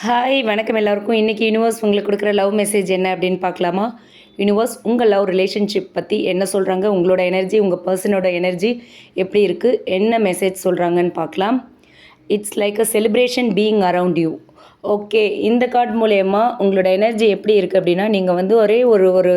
Hi வணக்கம் எல்லாருக்கும். இன்றைக்கி யூனிவர்ஸ் உங்களுக்கு கொடுக்குற லவ் மெசேஜ் என்ன அப்படின்னு பார்க்கலாமா? யூனிவர்ஸ் உங்கள் லவ் ரிலேஷன்ஷிப் பற்றி என்ன சொல்கிறாங்க, உங்களோட எனர்ஜி, உங்கள் பர்சனோட எனர்ஜி எப்படி இருக்குது, என்ன மெசேஜ் சொல்கிறாங்கன்னு பார்க்கலாம். It's like a celebration being around you. Okay, இந்த கார்டு மூலயமா உங்களோட எனர்ஜி எப்படி இருக்குது அப்படின்னா, நீங்கள் வந்து ஒரே ஒரு ஒரு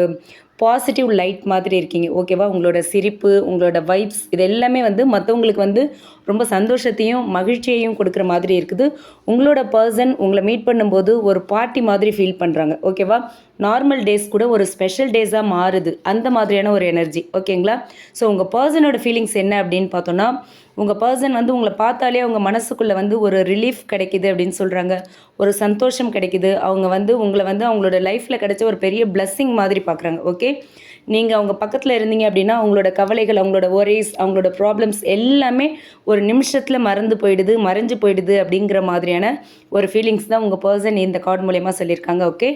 பாசிட்டிவ் லைட் மாதிரி இருக்கீங்க. ஓகேவா? உங்களோட சிரிப்பு, உங்களோட வைப்ஸ் இது எல்லாமே வந்து மற்றவங்களுக்கு வந்து ரொம்ப சந்தோஷத்தையும் மகிழ்ச்சியையும் கொடுக்குற மாதிரி இருக்குது. உங்களோட பர்சன் உங்களை மீட் பண்ணும்போது ஒரு பார்ட்டி மாதிரி ஃபீல் பண்ணுறாங்க. ஓகேவா? நார்மல் டேஸ் கூட ஒரு ஸ்பெஷல் டேஸாக மாறுது. அந்த மாதிரியான ஒரு எனர்ஜி. ஓகேங்களா? ஸோ உங்கள் பர்சனோட ஃபீலிங்ஸ் என்ன அப்படின்னு பார்த்தோன்னா, உங்கள் பர்சன் வந்து உங்களை பார்த்தாலே அவங்க மனசுக்குள்ளே வந்து ஒரு ரிலீஃப் கிடைக்கிது அப்படின்னு சொல்கிறாங்க. ஒரு சந்தோஷம் கிடைக்கிது. அவங்க வந்து உங்களை வந்து அவங்களோட லைஃப்பில் கிடைச்ச ஒரு பெரிய பிளஸ்ஸிங் மாதிரி பார்க்குறாங்க. ஓகே, நீங்கள் அவங்க பக்கத்தில் இருந்தீங்க அப்படின்னா அவங்களோட கவலைகள், அவங்களோட ஒரீஸ், அவங்களோட ப்ராப்ளம்ஸ் எல்லாமே ஒரு நிமிஷத்தில் மறைஞ்சு போயிடுது அப்படிங்கிற மாதிரியான ஒரு ஃபீலிங்ஸ் தான் உங்கள் பர்சன் இந்த கார்டு மூலயமா சொல்லியிருக்காங்க. ஓகே,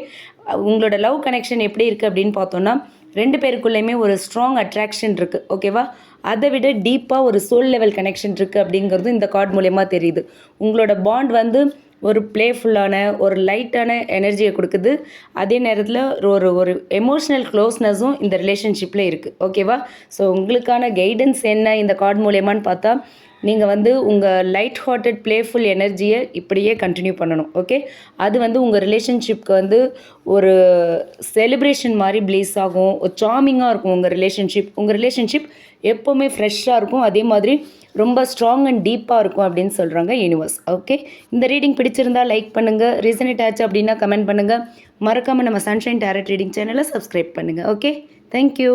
உங்களோட லவ் கனெக்ஷன் எப்படி இருக்குது அப்படின்னு பார்த்தோன்னா, 2 பேருக்குள்ளேயுமே ஒரு ஸ்ட்ராங் அட்ராக்ஷன் இருக்குது. ஓகேவா? அதை விட டீப்பாக ஒரு சோல் லெவல் கனெக்ஷன் இருக்குது அப்படிங்கிறது இந்த கார்டு மூலயமா தெரியுது. உங்களோட பாண்ட் வந்து ஒரு ப்ளேஃபுல்லான ஒரு லைட்டான எனர்ஜியை கொடுக்குது. அதே நேரத்தில் ஒரு ஒரு எமோஷ்னல் க்ளோஸ்னஸும் இந்த ரிலேஷன்ஷிப்பில் இருக்குது. ஓகேவா? ஸோ உங்களுக்கான கைடன்ஸ் என்ன இந்த கார்டு மூலயமான்னு பார்த்தா, நீங்கள் வந்து உங்கள் லைட் ஹார்ட்டட் ப்ளேஃபுல் எனர்ஜியை இப்படியே கண்டினியூ பண்ணணும். ஓகே, அது வந்து உங்கள் ரிலேஷன்ஷிப்க்கு வந்து ஒரு செலிப்ரேஷன் மாதிரி ப்ளீஸ் ஆகும். ஒரு சார்மிங்காக இருக்கும் உங்கள் ரிலேஷன்ஷிப் எப்போவுமே ஃப்ரெஷ்ஷாக இருக்கும். அதே மாதிரி ரொம்ப ஸ்ட்ராங் அண்ட் டீப்பாக இருக்கும் அப்படின்னு சொல்கிறாங்க யூனிவர்ஸ். ஓகே, இந்த ரீடிங் பிடிச்சிருந்தால் லைக் பண்ணுங்கள். ரீசனேட் ஆச்சு அப்படின்னா கமெண்ட் பண்ணுங்கள். மறக்காமல் நம்ம சன்ஷைன் டேரட் ரீடிங் சேனலை சப்ஸ்கிரைப் பண்ணுங்கள். Okay, thank you.